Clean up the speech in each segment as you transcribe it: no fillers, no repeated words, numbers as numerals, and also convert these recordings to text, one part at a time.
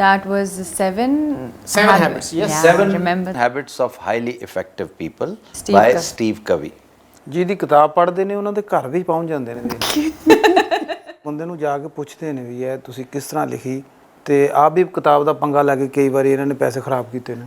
That was seven Habits, yes. Yeah, Seven remember. Habits of Highly Effective People Steve by Covey. Steve Covey। ਜਿਹਦੀ ਕਿਤਾਬ ਪੜ੍ਹਦੇ ਨੇ ਉਹਨਾਂ ਦੇ ਘਰ ਵੀ ਪਹੁੰਚ ਜਾਂਦੇ ਨੇ ਬੰਦੇ ਨੂੰ ਜਾ ਕੇ ਪੁੱਛਦੇ ਨੇ ਵੀ ਇਹ ਤੁਸੀਂ ਕਿਸ ਤਰ੍ਹਾਂ ਲਿਖੀ ਤੇ ਆਪ ਵੀ ਕਿਤਾਬ ਦਾ ਪੰਗਾ ਲੈ ਕੇ ਕਈ ਵਾਰੀ ਇਹਨਾਂ ਨੇ ਪੈਸੇ ਖਰਾਬ ਕੀਤੇ ਨੇ।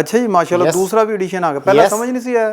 ਅੱਛਾ ਜੀ ਮਾਸ਼ਾਅੱਲਾ, Yes. ਦੂਸਰਾ ਵੀ ਐਡੀਸ਼ਨ ਆ ਗਿਆ, ਪਹਿਲਾਂ Yes. ਸਮਝ ਨਹੀਂ ਸੀ ਆਇਆ।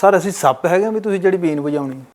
ਸਰ ਅਸੀਂ ਸੱਪ ਹੈਗੇ ਵੀ ਤੁਸੀਂ ਜਿਹੜੀ ਬੀਨ ਵਜਾਉਣੀ।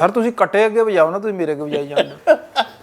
ਸਰ ਤੁਸੀਂ ਕੱਟੇ ਅੱਗੇ ਵਜਾਓ ਨਾ, ਤੁਸੀਂ ਮੇਰੇ ਅੱਗੇ ਵਜਾਈ ਜਾਂਦੇ।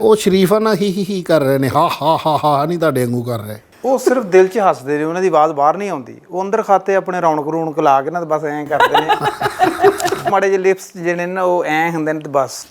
ਉਹ ਸ਼ਰੀਫਾ ਨਾ ਹੀ ਕਰ ਰਹੇ ਨੇ ਹਾ ਹਾ ਹਾ ਹਾ ਨਹੀਂ ਤੁਹਾਡੇ ਵਾਂਗੂ ਕਰ ਰਹੇ। ਉਹ ਸਿਰਫ ਦਿਲ 'ਚ ਹੱਸਦੇ ਨੇ, ਉਹਨਾਂ ਦੀ ਆਵਾਜ਼ ਬਾਹਰ ਨਹੀਂ ਆਉਂਦੀ। ਉਹ ਅੰਦਰ ਖਾਤੇ ਆਪਣੇ ਰੌਣਕ ਲਾ ਕੇ ਨਾ ਬਸ ਐਂ ਕਰਦੇ ਨੇ। ਮਾੜੇ ਜਿਹੇ ਲਿਪਸ ਜਿਹੜੇ ਨੇ ਨਾ ਉਹ ਐਂ ਹੁੰਦੇ ਨੇ ਤੇ ਬਸ।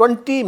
20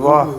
ਵਾਹ।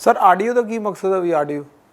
ਸਰ ਆਡੀਓ ਦਾ ਕੀ ਮਕਸਦ ਹੈ ਵੀ ਆਡੀਓ?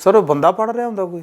ਸਰ ਉਹ ਬੰਦਾ ਪੜ੍ਹ ਰਿਹਾ ਹੁੰਦਾ ਕੋਈ?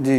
ਜੀ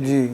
ਜੀ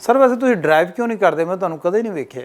ਸਰ ਵੈਸੇ ਤੁਸੀਂ ਡਰਾਈਵ ਕਿਉਂ ਨਹੀਂ ਕਰਦੇ? ਮੈਂ ਤੁਹਾਨੂੰ ਕਦੇ ਨਹੀਂ ਵੇਖਿਆ।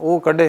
ਉਹ ਕੱਢੇ।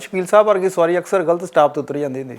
ਸ਼ਕੀਲ ਸਾਹਿਬ ਵਰਗੀ ਸਵਾਰੀ ਅਕਸਰ ਗਲਤ ਸਟਾਪ ਤੇ ਉਤਰ ਜਾਂਦੀ ਹੁੰਦੀ।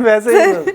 ਵੈਸੇ ਹੀ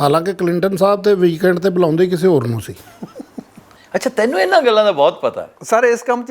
ਹਾਲਾਂਕਿ ਕਲਿੰਟਨ ਸਾਹਿਬ ਤੇ ਵੀਕਐਂਡ ਤੇ ਬੁਲਾਉਂਦੇ ਕਿਸੇ ਹੋਰ ਨੂੰ ਸੀ। ਅੱਛਾ ਤੈਨੂੰ ਇਹਨਾਂ ਗੱਲਾਂ ਦਾ ਬਹੁਤ ਪਤਾ ਹੈ। ਸਰ ਇਸ ਕੰਮ 'ਚ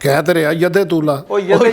ਕਹਿ ਤੇ ਰਿਹਾ ਯਦੇ ਤੂਲਾ ਉਹ ਯਦੇ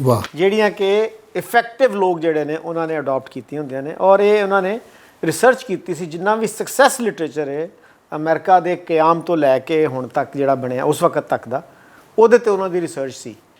ਵਾਹ ਜਿਹੜੀਆਂ ਕਿ ਇਫੈਕਟਿਵ ਲੋਕ ਜਿਹੜੇ ਨੇ ਉਹਨਾਂ ਨੇ ਅਡਾਪਟ ਕੀਤੀਆਂ ਹੁੰਦੀਆਂ ਨੇ, ਔਰ ਇਹ ਉਹਨਾਂ ਨੇ ਰਿਸਰਚ ਕੀਤੀ ਸੀ। ਜਿੰਨਾ ਵੀ ਸਕਸੈਸ ਲਿਟਰੇਚਰ ਹੈ ਅਮਰੀਕਾ ਦੇ ਕਿਆਮ ਤੋਂ ਲੈ ਕੇ ਹੁਣ ਤੱਕ ਜਿਹੜਾ ਬਣਿਆ ਉਸ ਵਕਤ ਤੱਕ ਦਾ, ਉਹਦੇ ਤੇ ਉਹਨਾਂ ਦੀ ਰਿਸਰਚ ਸੀ।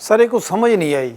ਸਰ ਇਹ ਕੋ ਸਮਝ ਨਹੀਂ ਆਈ।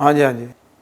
ਹਾਂਜੀ ਹਾਂਜੀ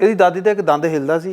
ਇਹਦੀ ਦਾਦੀ ਦਾ ਇੱਕ ਦੰਦ ਹਿਲਦਾ ਸੀ,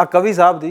ਆ ਕਵੀ ਸਾਹਿਬ ਦੀ।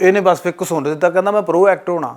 ਇਹਨੇ ਬਸ ਫਿਰ ਘਸੁੰਡ ਦਿੱਤਾ, ਕਹਿੰਦਾ ਮੈਂ ਪ੍ਰੋ ਐਕਟ ਹੋਣਾ।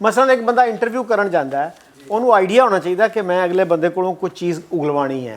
ਮਸਲਨ ਇੱਕ ਬੰਦਾ ਇੰਟਰਵਿਊ ਕਰਨ ਜਾਂਦਾ ਹੈ, ਉਹਨੂੰ ਆਈਡੀਆ ਹੋਣਾ ਚਾਹੀਦਾ ਕਿ ਮੈਂ ਅਗਲੇ ਬੰਦੇ ਕੋਲੋਂ ਕੁਝ ਚੀਜ਼ ਉਗਲਵਾਣੀ ਹੈ।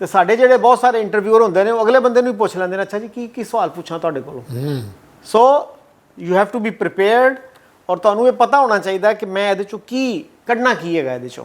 ਤੇ ਸਾਡੇ ਜਿਹੜੇ ਬਹੁਤ ਸਾਰੇ ਇੰਟਰਵਿਊਅਰ ਹੁੰਦੇ ਨੇ ਉਹ ਅਗਲੇ ਬੰਦੇ ਨੂੰ ਹੀ ਪੁੱਛ ਲੈਂਦੇ ਨੇ, ਅੱਛਾ ਜੀ ਕੀ ਸਵਾਲ ਪੁੱਛਾਂ ਤੁਹਾਡੇ ਕੋਲੋਂ। So you have to be prepared, ਔਰ ਤੁਹਾਨੂੰ ਇਹ ਪਤਾ ਹੋਣਾ ਚਾਹੀਦਾ ਕਿ ਮੈਂ ਇਹਦੇ ਚੋਂ ਕੀ ਕੱਢਣਾ ਕੀ ਹੈਗਾ ਇਹਦੇ ਚੋਂ।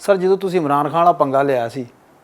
ਸਰ ਜਦੋਂ ਤੁਸੀਂ ਇਮਰਾਨ ਖਾਨ ਵਾਲਾ ਪੰਗਾ ਲਿਆ ਸੀ,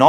9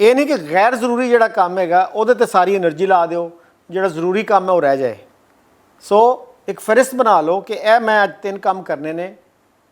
ਇਹ ਨਹੀਂ ਕਿ ਗੈਰ ਜ਼ਰੂਰੀ ਜਿਹੜਾ ਕੰਮ ਹੈਗਾ ਉਹਦੇ ਤੇ ਸਾਰੀ એનર્ਜੀ ਲਾ ਦਿਓ, ਜਿਹੜਾ ਜ਼ਰੂਰੀ ਕੰਮ ਹੈ ਉਹ ਰਹਿ ਜਾਏ। ਸੋ ਇੱਕ ਫਹਿਰਿਸਤ ਬਣਾ ਲਓ ਕਿ ਇਹ ਮੈਂ ਅੱਜ 3 ਕੰਮ ਕਰਨੇ ਨੇ,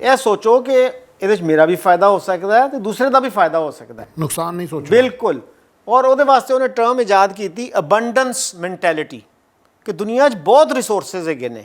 ਇਹ ਸੋਚੋ ਕਿ ਇਹਦੇ 'ਚ ਮੇਰਾ ਵੀ ਫਾਇਦਾ ਹੋ ਸਕਦਾ ਹੈ ਤੇ ਦੂਸਰੇ ਦਾ ਵੀ ਫਾਇਦਾ ਹੋ ਸਕਦਾ ਹੈ। ਨੁਕਸਾਨ ਨਹੀਂ ਸੋਚਣਾ ਬਿਲਕੁਲ। ਔਰ ਉਹਦੇ ਵਾਸਤੇ ਉਹਨੇ ਟਰਮ ਇਜਾਦ ਕੀਤੀ ਅਬੰਡੈਂਸ ਮੈਂਟੈਲਿਟੀ, ਕਿ ਦੁਨੀਆ 'ਚ ਬਹੁਤ ਰਿਸੋਰਸਿਸ ਹੈਗੇ ਨੇ,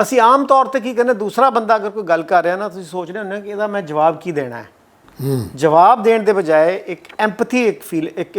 ਅਸੀਂ ਆਮ ਤੌਰ ਤੇ ਕੀ ਕਹਿੰਦੇ, ਦੂਸਰਾ ਬੰਦਾ ਅਗਰ ਕੋਈ ਗੱਲ ਕਰ ਰਿਹਾ ਨਾ, ਤੁਸੀਂ ਸੋਚਦੇ ਹੁੰਦੇ ਕਿ ਇਹਦਾ ਮੈਂ ਜਵਾਬ ਕੀ ਦੇਣਾ ਹੈ। ਜਵਾਬ ਦੇਣ ਦੇ ਬਜਾਏ ਇੱਕ ਐਮਪੈਥੀ, ਇੱਕ ਫੀਲ, ਇੱਕ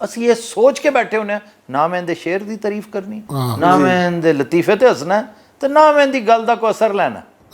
ਅਸੀਂ ਇਹ ਸੋਚ ਕੇ ਬੈਠੇ ਹੁੰਦੇ ਆ, ਨਾ ਮੈਂ ਇਹਦੇ ਸ਼ੇਰ ਦੀ ਤਾਰੀਫ ਕਰਨੀ, ਨਾ ਮੈਂ ਇਹਦੇ ਲਤੀਫੇ ਤੇ ਹੱਸਣਾ, ਤੇ ਨਾ ਮੈਂ ਇਹਦੀ ਗੱਲ ਦਾ ਕੋਈ ਅਸਰ ਲੈਣਾ।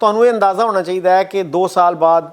ਤੁਹਾਨੂੰ ਇਹ ਅੰਦਾਜ਼ਾ ਹੋਣਾ ਚਾਹੀਦਾ ਹੈ ਕਿ 2 ਸਾਲ ਬਾਅਦ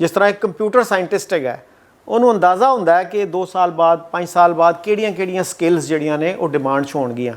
ਜਿਸ ਤਰ੍ਹਾਂ ਇੱਕ ਕੰਪਿਊਟਰ ਸਾਇੰਟਿਸਟ ਹੈਗਾ, ਉਹਨੂੰ ਅੰਦਾਜ਼ਾ ਹੁੰਦਾ ਹੈ ਕਿ 2 ਸਾਲ ਬਾਅਦ 5 ਸਾਲ ਬਾਅਦ ਕਿਹੜੀਆਂ ਸਕਿੱਲਸ ਜਿਹੜੀਆਂ ਨੇ ਉਹ ਡਿਮਾਂਡ 'ਚ ਹੋਣਗੀਆਂ,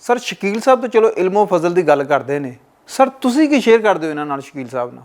ਸਰ ਸ਼ਕੀਲ ਸਾਹਿਬ ਤਾਂ ਚਲੋ ਇਲਮੋ ਫਜ਼ਲ ਦੀ ਗੱਲ ਕਰਦੇ ਨੇ, ਸਰ ਤੁਸੀਂ ਕੀ ਸ਼ੇਅਰ ਕਰਦੇ ਹੋ ਇਹਨਾਂ ਨਾਲ, ਸ਼ਕੀਲ ਸਾਹਿਬ ਨਾਲ?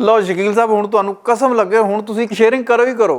ਲਓ ਸ਼ਕੀਲ ਸਾਹਿਬ, ਹੁਣ ਤੁਹਾਨੂੰ ਕਸਮ ਲੱਗੇ, ਹੁਣ ਤੁਸੀਂ ਸ਼ੇਅਰਿੰਗ ਕਰੋ ਹੀ ਕਰੋ।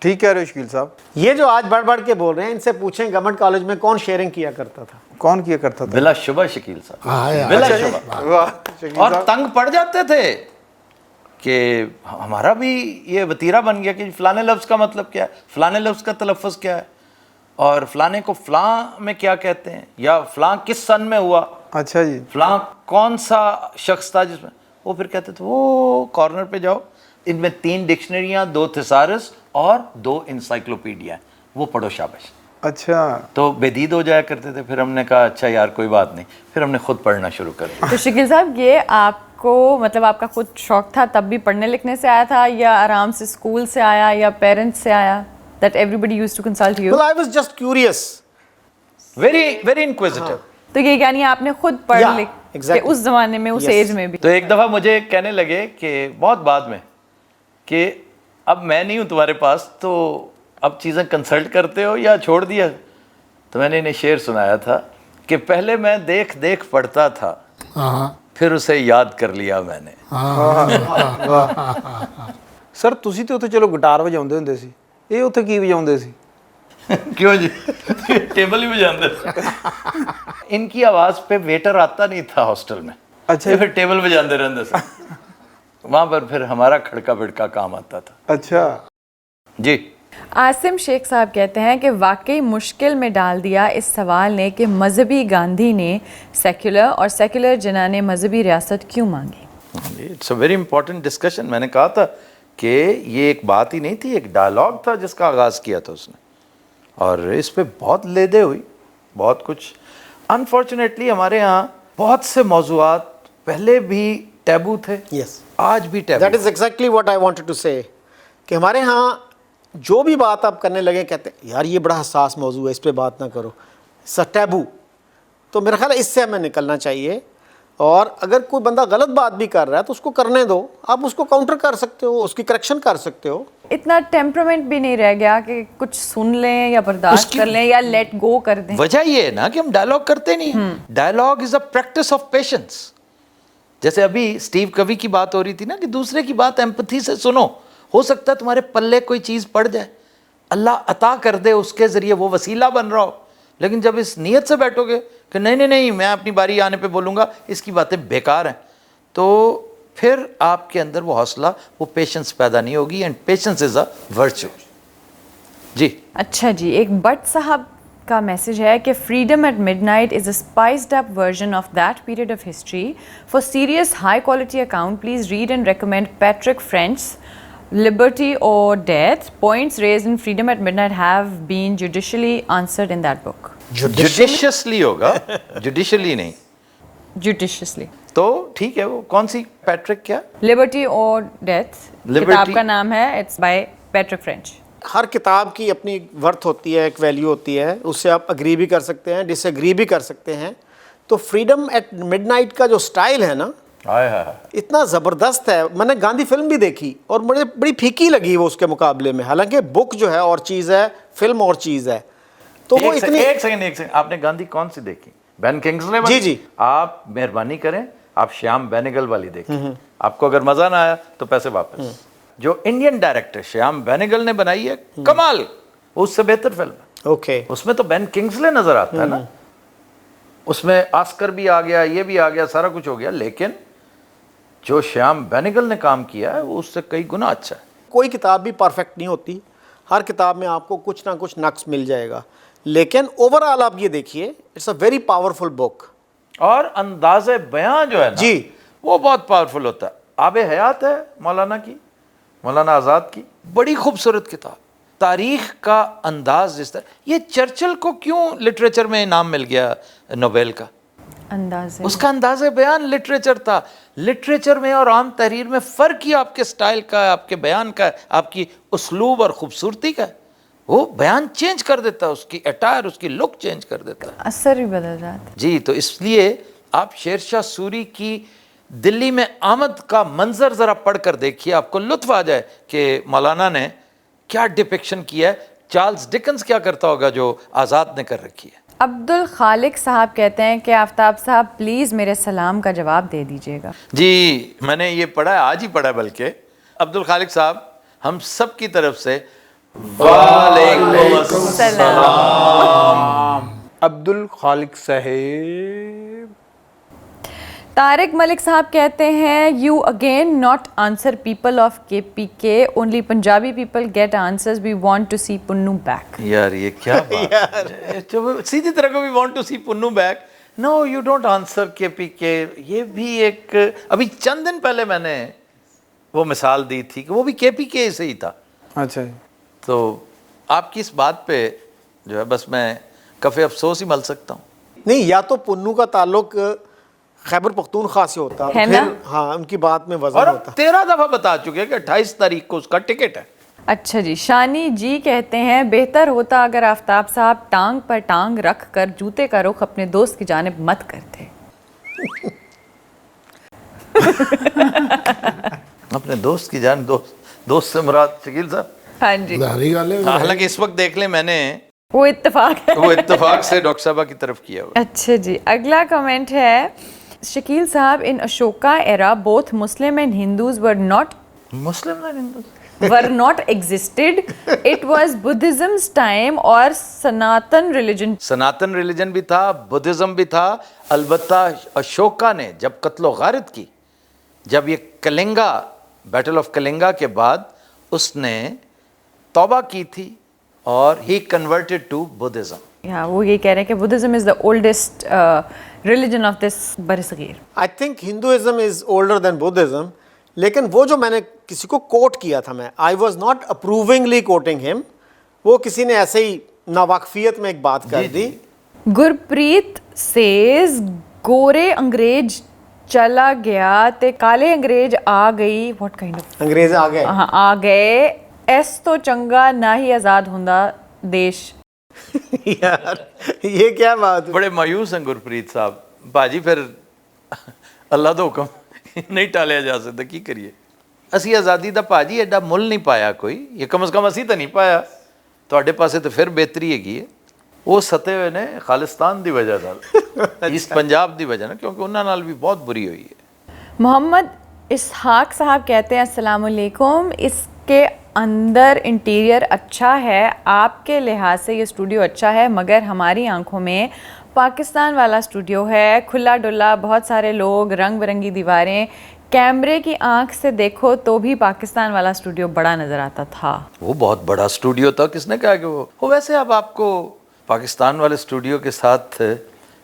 ٹھیک کہہ رہے ہو شکیل صاحب. یہ جو آج بڑھ بڑھ کے بول رہے ہیں، ان سے پوچھیں گورنمنٹ کالج میں کون شیئرنگ کیا کرتا تھا؟ کون کیا کرتا تھا؟ بلا شبہ شکیل صاحب، ہاں بلا شبہ. واہ شکیل اور صاحب. تنگ پڑ جاتے تھے کہ ہمارا بھی یہ وتیرہ بن گیا کہ فلانے لفظ کا مطلب کیا ہے، فلانے لفظ کا تلفظ کیا ہے، اور فلانے کو فلاں میں کیا کہتے ہیں، یا فلاں کس سن میں ہوا، اچھا جی. فلاں کون سا شخص تھا جس میں. وہ پھر کہتے تھے وہ کارنر پہ جاؤ، ان میں 3 ڈکشنریاں، 2 تھیسارس اور 2 انسائکلوپیڈیا ہیں، وہ پڑھو شابش. اچھا. تو بدید ہو جایا کرتے تھے. پھر ہم نے کہا اچھا یار کوئی بات نہیں، پھر ہم نے خود پڑھنا شروع کر دیا. تو شکیل صاحب یہ آپ کو مطلب آپ کا خود شوق تھا تب بھی پڑھنے لکھنے سے آیا تھا، یا آرام سے اسکول سے آیا یا پیرنٹس سے آیا؟ That everybody used to consult you. Well, I was just curious. Very very inquisitive. تو یہ یعنی آپ نے خود پڑھ Yeah, لکھ کے exactly. اس زمانے میں اس ایج میں بھی. تو ایک دفعہ مجھے کہنے لگے کہ بہت بعد میں کہ اب میں نہیں ہوں تمہارے پاس، تو اب چیزیں کنسلٹ کرتے ہو یا چھوڑ دیا؟ تو میں نے انہیں شعر سنایا تھا کہ پہلے میں دیکھ دیکھ پڑھتا تھا، ہاں پھر اسے یاد کر لیا میں نے. سر ਤੁਸੀਂ ਤੇ ਉੱਥੇ ਚਲੋ ਗਿਟਾਰ ਵਜਾਉਂਦੇ ਹੁੰਦੇ ਸੀ, ਇਹ ਉੱਥੇ ਕੀ ਵਜਾਉਂਦੇ ਸੀ? کیوں جی؟ ٹیبل ہی بجاندے تھے. ان کی آواز پہ ویٹر آتا نہیں تھا ہاسٹل میں. اچھا. پھر ٹیبل بجاندے رہتے تھے. وہاں پر پھر ہمارا کھڑکا بڑکا کام آتا تھا. اچھا. جی. عاصم شیخ صاحب کہتے ہیں کہ واقعی مشکل میں ڈال دیا اس سوال نے کہ مذہبی گاندھی نے سیکولر اور سیکولر جناح نے مذہبی ریاست کیوں مانگی. It's a very important discussion. میں نے کہا تھا کہ یہ ایک بات ہی نہیں تھی، ایک ڈائلاگ تھا جس کا آغاز کیا تھا اس نے، اور اس پہ بہت لیدے ہوئی، بہت کچھ. انفارچونیٹلی ہمارے ہاں بہت سے موضوعات پہلے بھی ٹیبو تھے، Yes. آج بھی taboo. That is exactly what I wanted to say. کہ ہمارے ہاں جو بھی بات آپ کرنے لگے کہتے ہیں یار یہ بڑا حساس موضوع ہے، اس پہ بات نہ کرو، ٹیبو. تو میرا خیال ہے اس سے ہمیں نکلنا چاہیے. اور اگر کوئی بندہ غلط بات بھی کر رہا ہے تو اس کو کرنے دو، آپ اس کو کاؤنٹر کر سکتے ہو، اس کی کریکشن کر سکتے ہو. اتنا ٹیمپرامنٹ بھی نہیں رہ گیا کہ کچھ سن لیں یا برداشت کر لیں یا لیٹ گو کر دیں. وجہ یہ ہے نا کہ ہم ڈائلاگ کرتے نہیں ہیں. Dialogue is a practice of patience. جیسے ابھی اسٹیو کوی کی بات ہو رہی تھی نا کہ دوسرے کی بات ایمپتھی سے سنو. ہو سکتا ہے تمہارے پلے کوئی چیز پڑ جائے، اللہ عطا کر دے، اس کے ذریعے وہ وسیلہ بن رہا ہو. لیکن جب اس نیت سے بیٹھو گے کہ نہیں میں اپنی باری آنے پہ بولوں گا، اس کی باتیں بیکار ہیں، تو پھر آپ کے اندر وہ حوصلہ، وہ پیشنس پیدا نہیں ہوگی. And patience is a virtue. جی. اچھا جی، ایک بٹ صاحب کا میسج ہے کہ freedom at midnight is a spiced up version of that period of history. For serious high quality account please read and recommend Patrick French's Liberty or Death. Points raised in Freedom at Midnight have been judicially answered in that book. جوڈیشیسلی ہوگا، judiciously نہیں. Judiciously. تو ٹھیک ہے. وہ کون سی Patrick کیا؟ Liberty or Death. کتاب کا نام ہے. It's by Patrick French. ہر کتاب کی اپنی ورتھ ہوتی ہے، ایک ویلیو ہوتی ہے، اس سے آپ اگری بھی کر سکتے ہیں، ڈس ایگری بھی کر سکتے ہیں. تو فریڈم ایٹ مڈ نائٹ کا جو سٹائل ہے نا، اتنا زبردست ہے. میں نے گاندھی فلم بھی دیکھی اور مجھے بڑی پھیکی لگی وہ اس کے مقابلے میں، حالانکہ بک جو ہے اور چیز ہے، فلم اور چیز ہے. تو وہ اتنی ایک سیکنڈ آپ نے گاندھی کون سی دیکھی؟ بین کنگسلے والی؟ جی. آپ مہربانی کریں، آپ شیام بینیگل والی دیکھیں. آپ کو اگر مزہ نہ آیا تو پیسے واپس. جو انڈین ڈائریکٹر شیام بینیگل نے بنائی ہے، کمال، اس سے بہتر فلم ہے. اوکے. اس میں تو بین کنگسلے نظر آتا ہے نا، اس میں آسکر بھی آ گیا، یہ بھی آ گیا، سارا کچھ ہو گیا، لیکن جو شیام بینیگل نے کام کیا ہے وہ اس سے کئی گنا اچھا ہے. کوئی کتاب بھی پرفیکٹ نہیں ہوتی، ہر کتاب میں آپ کو کچھ نہ کچھ نقص مل جائے گا، لیکن اوور آل آپ یہ دیکھیے اٹس اے ویری پاورفل بک. اور انداز بیاں جو ہے نا، جی، وہ بہت پاورفل ہوتا ہے. آب حیات ہے مولانا کی، مولانا آزاد کی، بڑی خوبصورت کتاب. تاریخ کا انداز جس طرح، یہ چرچل کو کیوں لٹریچر میں انعام مل گیا نوبیل کا؟ انداز اس کا انداز بیان لٹریچر تھا. لٹریچر میں اور عام تحریر میں فرق ہی آپ کے سٹائل کا ہے، آپ کے بیان کا ہے، آپ کی اسلوب اور خوبصورتی کا ہے. وہ بیان چینج کر دیتا ہے، اس کی اٹائر، اس کی لک چینج کر دیتا ہے، اثر بھی بدل جاتا ہے. جی. تو اس لیے آپ شیر شاہ سوری کی دلی میں آمد کا منظر ذرا پڑھ کر دیکھیے، آپ کو لطف آ جائے کہ مولانا نے کیا ڈپکشن کیا ہے. چارلز ڈکنز کیا کرتا ہوگا جو آزاد نے کر رکھی ہے. عبد الخالق صاحب کہتے ہیں کہ آفتاب صاحب پلیز میرے سلام کا جواب دے دیجیے گا. جی میں نے یہ پڑھا ہے، آج ہی پڑھا ہے بلکہ. عبد الخالق صاحب ہم سب کی طرف سے وعلیکم السلام. عبد الخالق صاحب. طارق ملک صاحب کہتے ہیں you again not answer people of KPK, only Punjabi people get answers, we want to see پنو بیک. یار یہ کیا بات ہے, سیدھی طرح کو وی وانٹ ٹو سی پنو back. No you don't answer KPK. یہ بھی ایک ابھی چند دن پہلے میں نے وہ مثال دی تھی کہ وہ بھی KPK سے ہی تھا. اچھا جی. تو آپ کی اس بات پہ جو ہے بس میں کف افسوس ہی مل سکتا ہوں. نہیں, یا تو پنو کا تعلق خیبر پختونخوا سے ہوتا ہے پھر نا؟ ہاں ان کی بات میں اور وزن اب ہوتا. 13 دفعہ بتا چکے کہ 28 تاریخ کو اس کا ٹکٹ ہے. اچھا جی, شانی جی کہتے ہیں بہتر ہوتا اگر آفتاب صاحب ٹانگ پر ٹانگ رکھ کر جوتے کا رخ اپنے دوست کی جانب مت کرتے. اپنے دوست کی جان, دوست سے مراد شکیل صاحب, ہاں جی, ظاہری گل ہے. حالانکہ اس وقت دیکھ لیں میں نے وہ اتفاق ہے. وہ اتفاق سے ڈاکٹر صاحبہ کی طرف کیا ہوا. اچھا جی, اگلا کمنٹ ہے شکیل صاحب, in Ashoka era both Muslim and Hindus were not existed. It was Buddhism's time اور سناتن ریلیجن. سناتن ریلیجن بھی تھا, بدھزم بھی تھا. البتہ اشوکا نے جب قتل و غارت کی, جب یہ کلنگا, بیٹل آف کلنگا کے بعد اس نے توبہ کی تھی اور ہی کنورٹڈ ٹو بدھزم. وہ یہ کہہ رہے ہیں کہ Buddhism is the oldest religion of this بر صغیر. I think Hinduism is older than Buddhism. لیکن وہ جو میں نے کسی کو کوٹ کیا تھا, میں آئی واز ناٹ اپروونگلی کوٹنگ ہم, وہ کسی نے ایسے ہی ناواقفیت میں ایک بات کر دی. گرپریت سیز گورے انگریز چلا گیا تے کالے انگریز آ گئی. واٹ کائنڈ آف انگریز آ گئے. ہاں آ گئے, ایس تو چنگا نہ ہی آزاد ہوندا دیش. یار یہ کیا بات ہے. بڑے مایوس ہیں گرپریت صاحب. باجی پھر اللہ دا حکم نہیں ٹالیا جا سکتا, کی کریے. اسی آزادی دا باجی ایڈا مل نہیں پایا کوئی, یہ کم از کم اسی تو نہیں پایا. تواڈے پاسے تو پھر بہتری ہے کی, وہ ستے ہوئے نے خالستان دی وجہ نال, ایسٹ پنجاب دی وجہ نا, کیونکہ انہاں نال بھی بہت بری ہوئی ہے. محمد اسحاق صاحب کہتے ہیں السلام علیکم, اس کے اندر انٹیریئر اچھا ہے, آپ کے لحاظ سے یہ اسٹوڈیو اچھا ہے, مگر ہماری آنکھوں میں پاکستان والا اسٹوڈیو ہے, کھلا ڈلا, بہت سارے لوگ, رنگ برنگی دیواریں. کیمرے کی آنکھ سے دیکھو تو بھی پاکستان والا اسٹوڈیو بڑا نظر آتا تھا. وہ بہت بڑا اسٹوڈیو تھا, کس نے کہا کہ وہ ویسے اب آپ کو پاکستان والے اسٹوڈیو کے ساتھ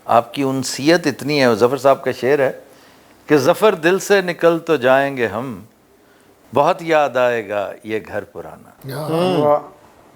آپ کی انسیت اتنی ہے. ظفر صاحب کا شعر ہے کہ ظفر دل سے نکل تو جائیں گے ہم, بہت یاد آئے گا یہ گھر پرانا.